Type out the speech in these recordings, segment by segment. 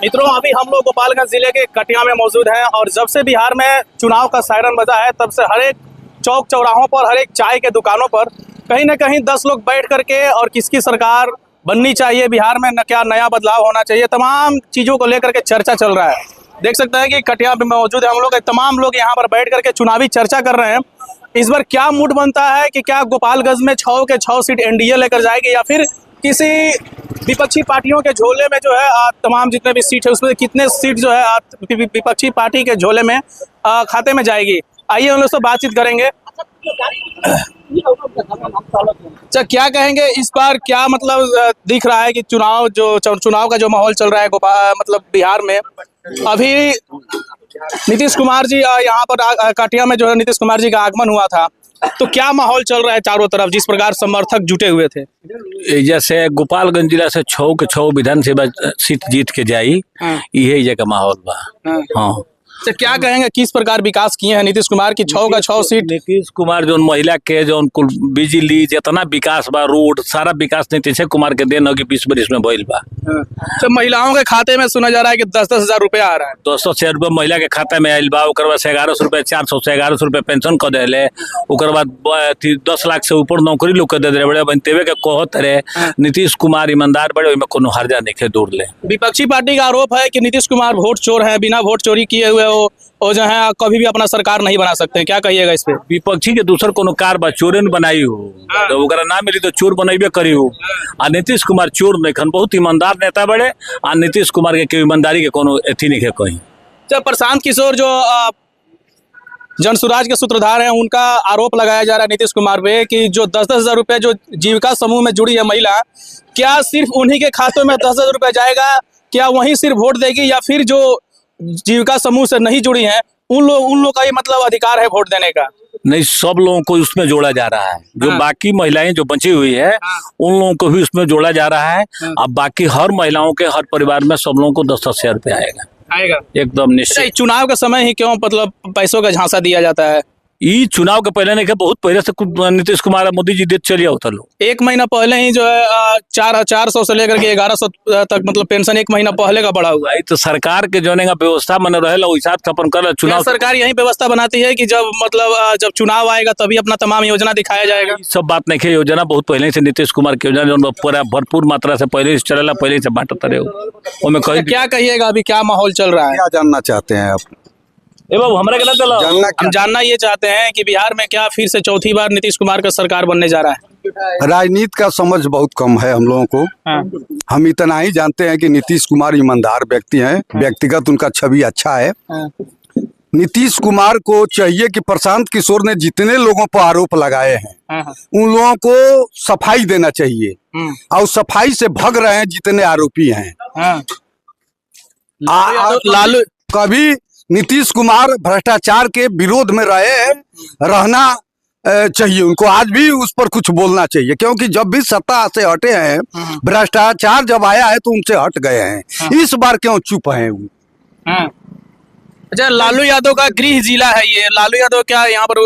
मित्रों, अभी हम लोग गोपालगंज जिले के कटिया में मौजूद हैं और जब से बिहार में चुनाव का सायरन बजा है तब से हर एक चौक चौराहों पर, हर एक चाय के दुकानों पर कहीं ना कहीं 10 लोग बैठ करके और किसकी सरकार बननी चाहिए, बिहार में क्या नया बदलाव होना चाहिए, तमाम चीज़ों को लेकर के चर्चा चल रहा है। देख सकते हैं कि कटिया में मौजूद है हम लोग, तमाम लोग यहाँ पर बैठ करके चुनावी चर्चा कर रहे हैं। इस बार क्या मूड बनता है कि क्या गोपालगंज में 6 के 6 सीट एनडीए लेकर जाएगी या फिर किसी विपक्षी पार्टियों के झोले में जो है तमाम जितने भी सीट है उसमें कितने सीट जो है विपक्षी पार्टी के झोले में खाते में जाएगी। आइए हम लोग से बातचीत करेंगे। अच्छा, क्या कहेंगे इस बार, क्या मतलब दिख रहा है कि चुनाव का जो माहौल चल रहा है मतलब बिहार में, अभी नीतीश कुमार जी यहाँ पर कटिया में जो है नीतीश कुमार जी का आगमन हुआ था, तो क्या माहौल चल रहा है चारों तरफ, जिस प्रकार समर्थक जुटे हुए थे? जैसे गोपालगंज जिला से 6 के 6 विधानसभा सीट जीत के जाई, यही जगह माहौल बा। हाँ, तो क्या कहेंगे किस प्रकार विकास किए हैं नीतीश कुमार की 6 का 6 सीट? नीतीश कुमार जो महिला के जो बिजली जितना विकास बा, रोड सारा विकास नीतीश कुमार के देन होगी 20 बरिस में भइल बा। तो महिलाओं के खाते में सुना जा रहा है कि 10-10 हजार रुपया आ रहा है। 200 रुपये महिला के खाता में आयल बा। ओकर बाद 1100 रुपये 400 से 1100 रुपये पेंशन कर दिले। ओकर बाद 10 लाख से ऊपर नौकरी लोग कर दे रहे बड़े बनतेवे के कहत रहे नीतीश कुमार ईमानदार बड़े, में कोनो हर्जा नहीं दूर ले। विपक्षी पार्टी का आरोप है कि नीतीश कुमार वोट चोर है, बिना वोट चोरी किए हुए वो जो है कभी भी अपना सरकार नहीं बना सकते हैं। क्या कहिएगा इस पे? विपक्षी के दूसर कोनो कार बा चोरे न बनाई हो, तो ओकरा ना मिली तो चोर बनैबे करी हो। आ नीतीश कुमार चोर नहीं खन, बहुत ईमानदार नेता बड़े। आ नीतीश कुमार के ईमानदारी के कोनो एथी नहीं है कहीं। जब प्रशांत किशोर जो जन सुराज के सूत्रधार हैं, उनका आरोप लगाया जा रहा है नीतीश कुमार पे कि जो 10-10 हजार रुपये जो जीविका समूह में जुड़ी है महिला, क्या सिर्फ उन्हीं के खातों में 10 हजार रुपये जाएगा? क्या वहीं सिर्फ वोट देगी या फिर जो जीविका समूह से नहीं जुड़ी हैं उन लोग का ही मतलब अधिकार है वोट देने का? नहीं, सब लोगों को उसमें जोड़ा जा रहा है। जो बाकी महिलाएं जो बची हुई है उन लोगों को भी उसमें जोड़ा जा रहा है। अब बाकी हर महिलाओं के हर परिवार में सब लोगों को 10-10 हजार रुपये आएगा एकदम निश्चित। चुनाव के समय ही क्यों मतलब पैसों का झांसा दिया जाता है? ये चुनाव के पहले नहीं, बहुत पहले से नीतीश कुमार मोदी जी देते चलिए होता लोग। 1 महीना पहले ही जो है 400 से लेकर के 1100 तक मतलब पेंशन 1 महीना पहले का बढ़ा हुआ है। तो सरकार के जो व्यवस्था मन रहे हिसाब से अपन कर चुनाव। सरकार यही व्यवस्था बनाती है कि जब चुनाव आएगा तभी अपना तमाम योजना दिखाया जाएगा। सब बात नहीं है, योजना बहुत पहले से नीतीश कुमार की योजना जो पूरा भरपूर मात्रा से पहले से चलेला, पहले से बांटते रहे। क्या कहिएगा अभी क्या माहौल चल रहा है? क्या जानना चाहते हैं आप? हम जानना ये चाहते हैं कि बिहार में क्या फिर से चौथी बार नीतीश कुमार का सरकार बनने जा रहा है? राजनीति का समझ बहुत कम है हम लोगों को। हम इतना ही जानते हैं कि नीतीश कुमार ईमानदार व्यक्ति हैं, व्यक्तिगत उनका छवि अच्छा है। नीतीश कुमार को चाहिए कि प्रशांत किशोर ने जितने लोगों पर आरोप लगाए हैं उन लोगों को सफाई देना चाहिए और सफाई से भग रहे हैं जितने आरोपी हैं। लालू कभी नीतीश कुमार भ्रष्टाचार के विरोध में रहना चाहिए उनको, आज भी उस पर कुछ बोलना चाहिए, क्योंकि जब भी सत्ता से हटे हैं, भ्रष्टाचार जब आया है तो उनसे हट गए हैं। इस बार क्यों चुप हैं वो? अच्छा, लालू यादव का गृह जिला है ये। लालू यादव क्या यहाँ पर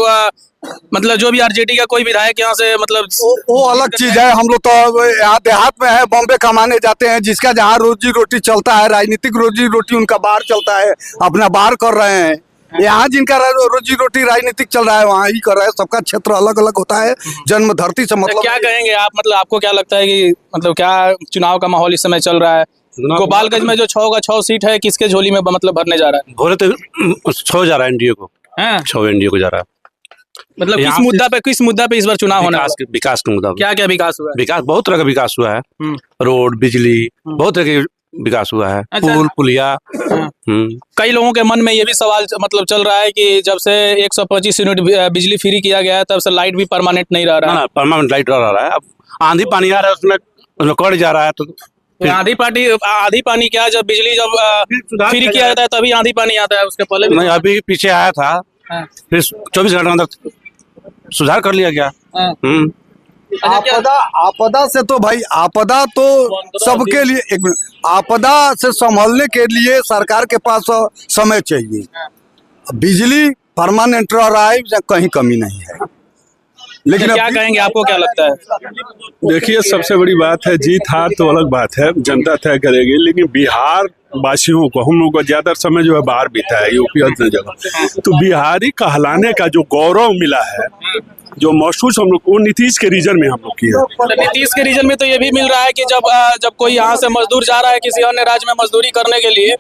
मतलब जो भी आरजेडी का कोई विधायक यहाँ से मतलब वो अलग चीज है। हम लोग तो यहाँ देहात में है, बॉम्बे कमाने जाते हैं, जिसका जहाँ रोजी रोटी चलता है, राजनीतिक रोजी रोटी उनका बाहर चलता है, अपना बाहर कर रहे हैं। यहाँ जिनका रोजी रोटी राजनीतिक चल रहा है वहाँ ही कर रहे हैं। सबका क्षेत्र अलग अलग होता है, जन्म धरती से मतलब। क्या कहेंगे आप, मतलब आपको क्या लगता है कि मतलब क्या चुनाव का माहौल इस समय चल रहा है? गोपालगंज में जो 6 का 6 सीट है किसके झोली में मतलब भरने जा रहा है? भोरे तो 6 जा रहा है एनडीए को। 6 एनडीए को जा रहा है। मतलब किस मुद्दा पे इस बार चुनाव होना है? विकास का मुद्दा। क्या क्या विकास हुआ है? विकास बहुत तरह का विकास हुआ है। रोड, बिजली, बहुत तरह के विकास हुआ है। पुल, पुलिया। कई लोगों के मन में ये भी सवाल मतलब चल रहा है कि जब से 125 यूनिट बिजली फ्री किया गया है तब से लाइट भी परमानेंट नहीं रह रहा है। परमानेंट लाइट रह रहा है। अब आंधी पानी आ रहा है उसमें कट जा रहा है। तो आंधी पानी क्या, जब बिजली जब फ्री किया जाता है तभी आंधी पानी आता है, उसके पहले भी नहीं। अभी पीछे आया था, फिर 24 घंटे अंदर सुधार कर लिया गया। आपदा से तो भाई, आपदा तो सबके लिए, एक मिनट, आपदा से संभलने के लिए सरकार के पास समय चाहिए। बिजली परमानेंट रह रहा है, कहीं कमी नहीं है। लेकिन क्या कहेंगे, आपको क्या लगता है? देखिए, सबसे बड़ी बात है, जीत हार तो अलग बात है, जनता तय करेगी, लेकिन बिहार वासियों को, हम लोग को ज्यादा समय जो है बाहर बीता है, यूपी और जगह, तो बिहारी कहलाने का जो गौरव मिला है, जो महसूस हम लोग को नीतीश के रीजन में हम लोग किया। तो नीतीश के रीजन में तो ये भी मिल रहा है कि जब कोई यहाँ से मजदूर जा रहा है किसी अन्य राज्य में मजदूरी करने के लिए,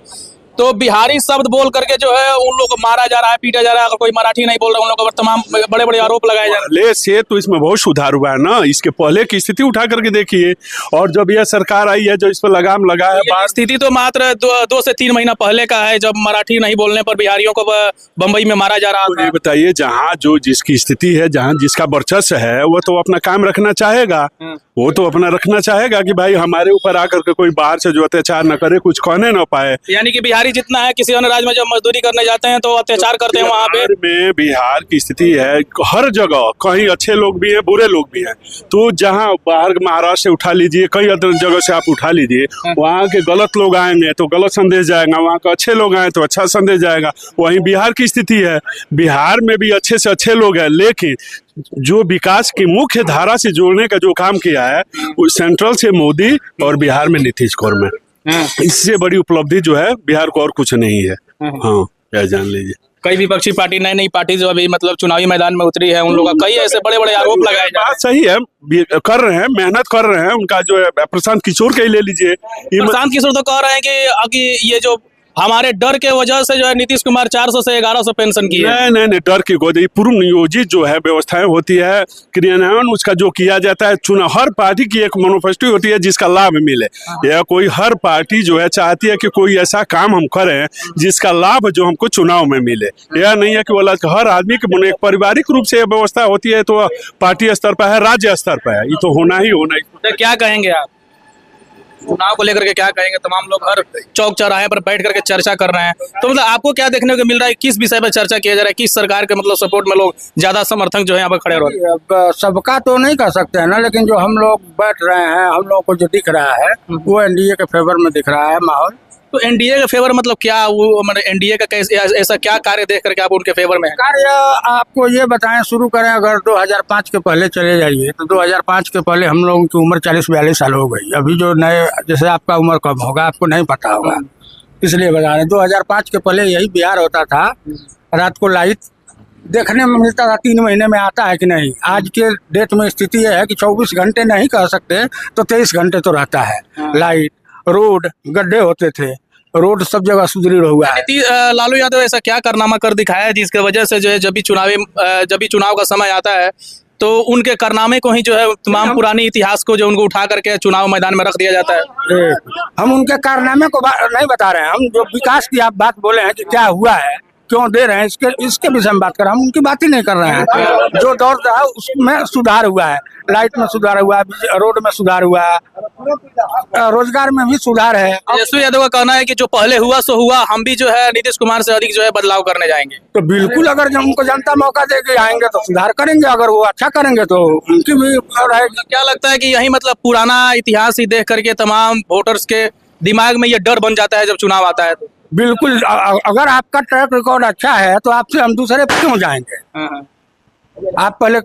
तो बिहारी शब्द बोल करके जो है उन लोग को मारा जा रहा है, पीटा जा रहा है। अगर कोई मराठी नहीं बोल रहा है, उन लोगों पर तमाम बड़े बड़े आरोप लगाए जा रहे हैं। पहले से तो इसमें बहुत सुधार हुआ है ना, इसके पहले की स्थिति उठा करके देखिए, और जब यह सरकार आई है जो इस पर लगाम लगा है, ये स्थिति तो मात्र 2 से 3 महीना पहले का है, जब मराठी नहीं बोलने पर बिहारियों को बम्बई में मारा जा रहा था। ये बताइए, जहाँ जो जिसकी स्थिति है, जहाँ जिसका वर्चस्व है, वो तो अपना काम रखना चाहेगा, वो तो अपना रखना चाहेगा कि भाई हमारे ऊपर आकर के कोई बाहर से जो अत्याचार न करे, कुछ कहने न पाए। यानी कि बिहारी जितना है, किसी अन्य राज्य में जब मजदूरी करने जाते हैं तो अत्याचार करते हैं वहाँ पे। में बिहार की स्थिति है, हर जगह कहीं अच्छे लोग भी हैं, बुरे लोग भी हैं। तो जहाँ बाहर महाराष्ट्र से उठा लीजिए, कई अदर जगह से आप उठा लीजिए, वहाँ के गलत लोग आएंगे तो गलत संदेश जाएगा, वहाँ के अच्छे लोग आए तो अच्छा संदेश जाएगा। वहीं बिहार की स्थिति है, बिहार में भी अच्छे से अच्छे लोग हैं, लेकिन जो विकास की मुख्य धारा से जोड़ने का जो काम किया है, वो सेंट्रल से मोदी और बिहार में नीतीश कुमार में, इससे बड़ी उपलब्धि जो है बिहार को और कुछ नहीं है। हाँ, यह जान लीजिए। कई विपक्षी पार्टी, नई नई पार्टी जो अभी मतलब चुनावी मैदान में उतरी है, उन लोगों का कई ऐसे बड़े बड़े आरोप लगाए जा रहे हैं। बात सही है, कर रहे हैं, मेहनत कर रहे हैं। उनका जो है प्रशांत किशोर का ही ले लीजिए, प्रशांत किशोर तो कह रहे हैं कि ये जो हमारे डर के वजह से जो है नीतीश कुमार 400 से 1100 पेंशन की है। नहीं, डर की कोई पूर्व नियोजित जो है व्यवस्थाएं होती है, क्रियान्वयन उसका जो किया जाता है, चुनाव हर पार्टी की एक मैनिफेस्टो होती है जिसका लाभ मिले। या कोई हर पार्टी जो है चाहती है कि कोई ऐसा काम हम करें जिसका लाभ जो हमको चुनाव में मिले। यह नहीं है कि बोला हर आदमी के एक पारिवारिक रूप से यह व्यवस्था होती है, तो पार्टी स्तर पर है, राज्य स्तर पर है, ये तो होना ही होना। तो क्या कहेंगे आप चुनाव को लेकर के, क्या कहेंगे? तमाम लोग हर चौक चौराहे पर बैठ करके चर्चा कर रहे हैं, तो मतलब आपको क्या देखने को मिल रहा है, किस विषय पर चर्चा किया जा रहा है, किस सरकार के मतलब सपोर्ट में लोग ज्यादा समर्थक जो है यहाँ पर खड़े हो रहे हैं? अब सबका तो नहीं कह सकते हैं ना, लेकिन जो हम लोग बैठ रहे हैं, हम लोग को जो दिख रहा है वो एनडीए के फेवर में दिख रहा है माहौल। तो एनडीए के फेवर मतलब क्या, वो मतलब एनडीए का कैसे, ऐसा क्या कार्य देख करके आप उनके फेवर में हैं? कार्य आपको ये बताएं, शुरू करें अगर 2005 के पहले चले जाइए तो 2005 के पहले हम लोगों की उम्र 40-42 साल हो गई। अभी जो नए, जैसे आपका उम्र कम होगा, आपको नहीं पता होगा, इसलिए बता रहे हैं। 2005 के पहले यही बिहार होता था, रात को लाइट देखने में मिलता था, 3 महीने में आता है कि नहीं। आज के डेट में स्थिति यह है कि 24 घंटे नहीं कह सकते तो 23 घंटे तो रहता है लाइट। रोड, गड्ढे होते थे, रोड सब जगह सुदृढ़ हुआ है। लालू यादव ऐसा क्या कारनामा कर दिखाया है जिसके वजह से जो है जब भी चुनाव का समय आता है तो उनके कारनामे को ही जो है तमाम पुरानी इतिहास को जो उनको उठा करके चुनाव मैदान में रख दिया जाता है? हम उनके कारनामे को नहीं बता रहे हैं, हम जो विकास की आप बात बोले हैं कि क्या हुआ है, क्यों दे रहे हैं, इसके विषय में बात कर रहे हैं। हम उनकी बात ही नहीं कर रहे हैं। जो दौर था उसमें सुधार हुआ है, लाइट में सुधार हुआ है, रोड में सुधार हुआ है, रोजगार में भी सुधार है। तेजस्वी यादव का कहना है कि जो पहले हुआ सो हुआ, हम भी जो है नीतीश कुमार से अधिक जो है बदलाव करने जाएंगे। तो बिल्कुल, अगर उनको जनता मौका देके आएंगे तो सुधार करेंगे, अगर वो अच्छा करेंगे तो उनकी भी रहेगी। क्या लगता है कि यही मतलब पुराना इतिहास ही देख करके तमाम वोटर्स के दिमाग में ये डर बन जाता है जब चुनाव आता है? तो बिल्कुल, अगर आपका ट्रैक रिकॉर्ड अच्छा है तो आपसे हम दूसरे पे क्यों जाएंगे? आप पहले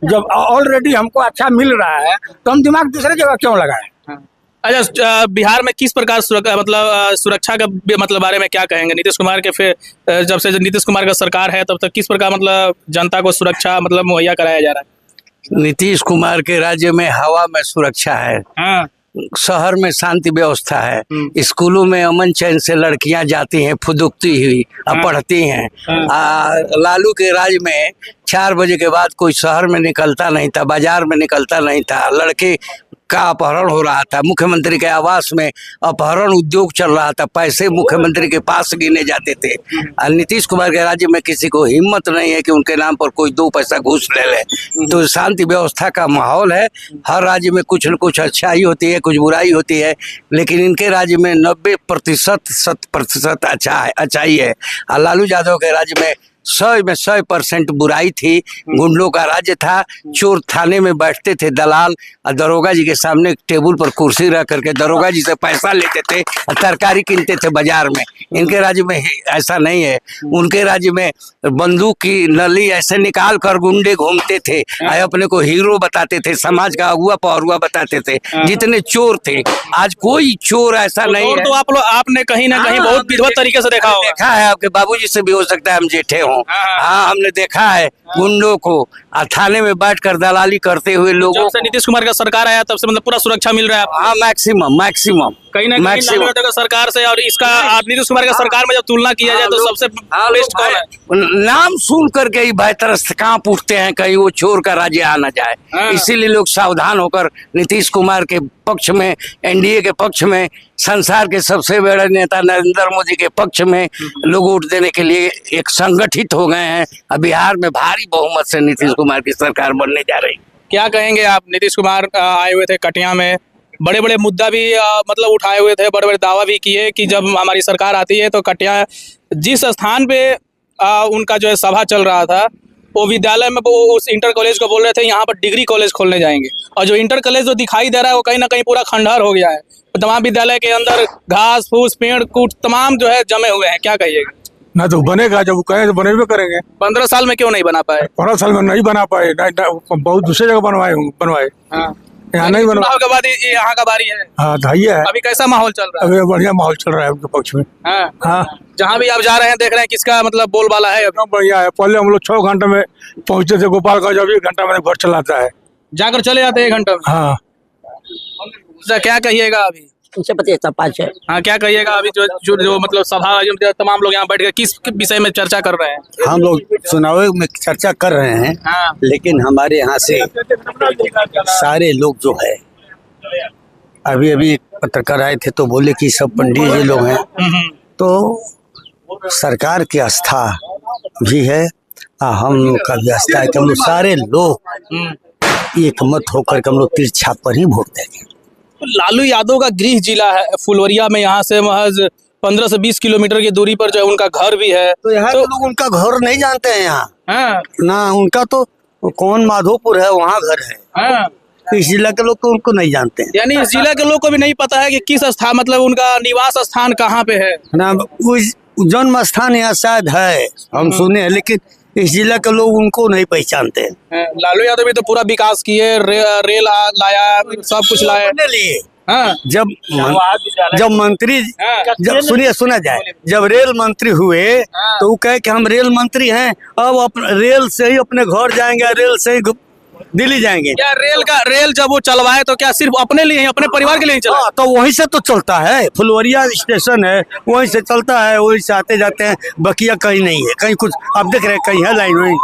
जब ऑलरेडी हमको अच्छा मिल रहा है तो हम दिमाग दूसरे जगह क्यों लगाएं? अच्छा, बिहार में किस प्रकार सुरक्षा का मतलब बारे में क्या कहेंगे? नीतीश कुमार के फिर जब से नीतीश कुमार का सरकार है तब तक किस प्रकार मतलब जनता को सुरक्षा मतलब मुहैया कराया जा रहा है? नीतीश कुमार के राज्य में हवा में सुरक्षा है, शहर में शांति व्यवस्था है, स्कूलों में अमन चैन से लड़कियां जाती हैं फुदुकती हुई और पढ़ती हैं। लालू के राज्य में 4 बजे के बाद कोई शहर में निकलता नहीं था, बाजार में निकलता नहीं था, लड़के का अपहरण हो रहा था, मुख्यमंत्री के आवास में अपहरण उद्योग चल रहा था, पैसे मुख्यमंत्री के पास गिने जाते थे। और नीतीश कुमार के राज्य में किसी को हिम्मत नहीं है कि उनके नाम पर कोई 2 पैसा घूस ले ले। तो शांति व्यवस्था का माहौल है, हर राज्य में कुछ न कुछ अच्छाई होती है, कुछ बुराई होती है, लेकिन इनके राज्य में 90% 100% अच्छाई है। और लालू यादव के राज्य में 100% बुराई थी। गुंडों का राज्य था। चोर थाने में बैठते थे दलाल, और दरोगा जी के सामने टेबल पर कुर्सी रख करके दरोगा जी से पैसा लेते थे और तरकारी किनते थे बाजार में। इनके राज्य में ऐसा नहीं है। उनके राज्य में बंदूक की नली ऐसे निकाल कर गुंडे घूमते थे और अपने को हीरो बताते थे, समाज का अगुआ पहरुआ बताते थे। जितने चोर थे, आज कोई चोर ऐसा नहीं है। तो आपने कहीं ना कहीं बहुत विधिवत तरीके से देखा होगा। देखा है, आपके बाबूजी से भी हो सकता है हम जेठे हों। हाँ, हमने देखा है गुंडों को थाने में बैठकर दलाली करते हुए लोगों। जब से नीतीश कुमार का सरकार आया तब से मतलब पूरा सुरक्षा मिल रहा है आपको? हाँ, मैक्सिमम कहीं ना कहीं लालू यादव का सरकार से और इसका नीतीश कुमार का सरकार में जब तुलना किया जाए तो सबसे बेस्ट कौन है? नाम सुन करके ही भयतरस्त कांप उठते हैं, कहीं वो चोर का राज्य आ न जाए। इसीलिए लोग सावधान होकर नीतीश कुमार के पक्ष में, एनडीए के पक्ष में, संसार के सबसे बड़े नेता नरेंद्र मोदी के पक्ष में लोग वोट देने के लिए एक संगठित हो गए हैं। अब बिहार में भारी बहुमत से नीतीश कुमार की सरकार बनने जा रही। क्या कहेंगे आप? नीतीश कुमार आए हुए थे कटिया में, बड़े बड़े मुद्दा भी मतलब उठाए हुए थे, बड़े बड़े दावा भी किए कि जब हमारी सरकार आती है तो कटिया जिस स्थान पे उनका जो है सभा चल रहा था वो विद्यालय में, वो उस इंटर कॉलेज को बोल रहे थे यहाँ पर डिग्री कॉलेज खोलने जाएंगे, और जो इंटर कॉलेज जो दिखाई दे रहा है वो कहीं ना कहीं पूरा खंडहर हो गया है। तमाम विद्यालय के अंदर घास फूस पेड़ कूट तमाम जो है जमे हुए हैं। क्या कहिएगा? ना तो बनेगा, जब कहें तो बनेबे करेंगे। 15 साल में क्यों नहीं बना पाए? 15 साल में नहीं बना पाए, बहुत दूसरी जगह बनवाए। यहाँ नहीं बनवा। चुनाव के बाद ये यहाँ का बारी है। हाँ, है। अभी कैसा माहौल चल रहा है? अभी बढ़िया माहौल चल रहा है उनके पक्ष में। हाँ, जहाँ भी आप जा रहे हैं देख रहे हैं किसका मतलब बोलबाला है? एकदम बढ़िया है। पहले हम लोग 6 घंटे में पहुंचते थे गोपालगंज, अभी 1 घंटा में घर चलाता है। जाकर चले जाते हैं 1 घंटा में। हाँ, क्या कहिएगा अभी? हाँ, क्या कहिएगा अभी जो मतलब सभा जो तमाम लोग यहाँ बैठ के किस विषय में चर्चा कर रहे हैं? हम लोग चुनाव में चर्चा कर रहे हैं। लेकिन हमारे यहाँ से सारे लोग जो है, अभी एक पत्रकार आए थे तो बोले कि सब पंडित जी लोग हैं। तो सरकार की आस्था भी है, हम लोग का भी आस्था है कि हम लोग सारे लोग एक मत होकर के हम लोग तीर छाप पर ही वोट देंगे। लालू यादव का गृह जिला है फुलवरिया में, यहाँ से महज 15 से 20 किलोमीटर की दूरी पर जो है उनका घर भी है। तो यहाँ लोग उनका घर नहीं जानते हैं यहाँ। ना, उनका तो कौन माधोपुर है, वहाँ घर है। इस जिला के लोग तो उनको नहीं जानते हैं। यानी इस जिला के लोग को भी नहीं पता है कि किस स्थान, मतलब उनका निवास स्थान कहाँ पे है ना। जन्म स्थान यहाँ शायद है, हम सुने हैं, लेकिन इस जिला के लोग उनको नहीं पहचानते हैं। लालू यादव भी तो पूरा विकास किए, रेल लाया, सब कुछ लाया। जब मंत्री, जब सुना जाए, जब रेल मंत्री हुए तो वो कहे कि हम रेल मंत्री हैं, अब रेल से ही अपने घर जाएंगे, रेल से ही दिल्ली जाएंगे। क्या रेल जब वो चलवाए तो क्या सिर्फ अपने लिए ही, अपने परिवार के लिए ही चला? तो वहीं से तो चलता है, फुलवरिया स्टेशन है, वहीं से चलता है, वहीं से आते जाते हैं। बकिया कहीं नहीं है, कहीं कुछ आप देख रहे हैं, कहीं है लाइन वहीं,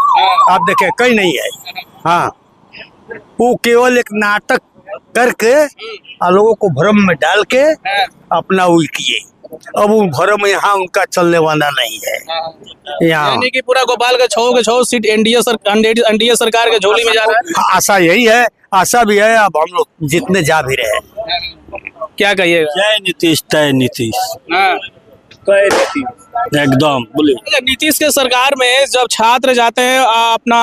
आप देखे कहीं नहीं है। हाँ, वो केवल एक नाटक करके लोगों को भ्रम में डाल के अपना वो किए। अब वो भ्रम यहाँ उनका चलने वाला नहीं है। यानी कि पूरा गोपालगंज 6 सीट एनडीए सरकार के झोली में जा रहा है। आशा यही है, आशा भी है। अब हम लोग जितने जा भी रहे हैं। क्या कहिएगा? जय नीतीश, तय नीतीश, एकदम बोलिए। नीतीश के सरकार में जब छात्र जाते हैं अपना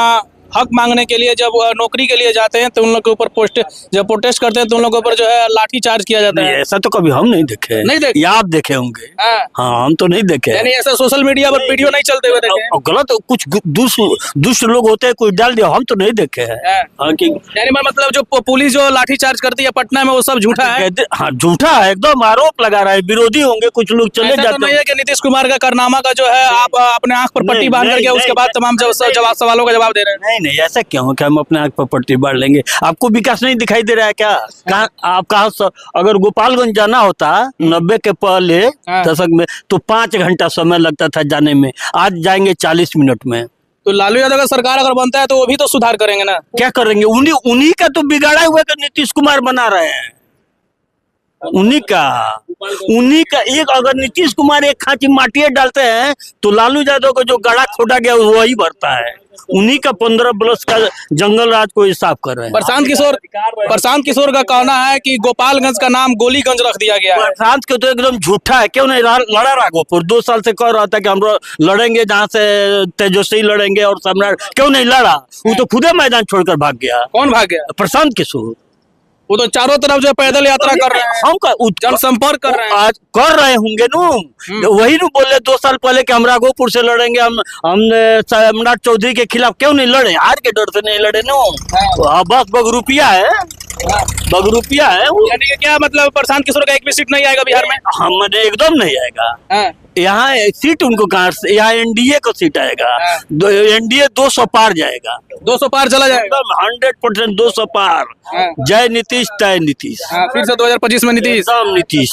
हक मांगने के लिए, जब नौकरी के लिए जाते हैं तो उन लोग के ऊपर जब प्रोटेस्ट करते हैं तो उन लोगों के ऊपर जो है लाठी चार्ज किया जाता है। ऐसा तो कभी हम नहीं देखे। नहीं देखे? आप देखे होंगे? हाँ, हम तो नहीं देखे। यानी ऐसा सोशल मीडिया पर वीडियो नहीं चलते हुए देखे? गलत कुछ दुष्ट लोग होते हैं, कोई डाल दिया, हम तो नहीं देखे हैं। यानी मतलब जो पुलिस जो लाठी चार्ज करती है पटना में वो सब झूठा है? हाँ, झूठा है, एकदम आरोप लगा रहा है। विरोधी होंगे कुछ लोग, चले जाते हैं कि नीतीश कुमार का कारनामा का जो है आप अपने आंख पर पट्टी बांध करके उसके बाद तमाम सवालों का जवाब दे रहे हैं। नहीं, ऐसा क्यों कि हम अपने आंख पर पट्टी बांध लेंगे? आपको विकास नहीं दिखाई दे रहा है क्या? आप कहाँ, अगर गोपालगंज जाना होता 90 के पहले दशक में तो 5 घंटा समय लगता था जाने में, आज जाएंगे 40 मिनट में। तो लालू यादव का सरकार अगर बनता है तो वो भी तो सुधार करेंगे ना? क्या करेंगे? उन्हीं का तो बिगाड़ा हुआ का नीतीश कुमार बना रहे हैं। उन्हीं का एक, अगर नीतीश कुमार एक खांची माटिया डालते हैं तो लालू यादव को जो गड़ा खोदा गया वही भरता है। उन्हीं का 15 वर्ष का जंगल राज को साफ कर रहे हैं। प्रशांत किशोर का कहना है कि गोपालगंज का नाम गोलीगंज रख दिया गया है। प्रशांत के तो एकदम झूठा है, क्यों नहीं लड़ा राघोपुर 2 साल से कह रहा था कि हम लड़ेंगे, जहाँ से तेजस्वी लड़ेंगे और सम्राट, क्यों नहीं लड़ा? वो तो खुदे मैदान छोड़कर भाग गया। कौन भाग गया? प्रशांत किशोर। वो तो चारों तरफ जो पैदल यात्रा कर रहे हैं, हम जनसंपर्क कर रहे हैं। आज कर रहे होंगे नु, वही नु बोले 2 साल पहले कि हम राघोपुर से लड़ेंगे, हम सम्राट चौधरी के खिलाफ, क्यों नहीं लड़े? हार के डर से नहीं लड़े नु। बस बगरुपिया है, बगरुपिया है। यानी कि क्या मतलब प्रशांत किशोर का एक भी सीट नहीं आएगा बिहार में? हमने एकदम नहीं आएगा। यहाँ सीट उनको कहाँ से, यहाँ एनडीए को सीट आएगा। एनडीए 200 पार जाएगा, 200 पार चला जाएगा, 100% 200 पार। जय नीतीश तय नीतीश। फिर से 2025 में नीतीश। नीतीश।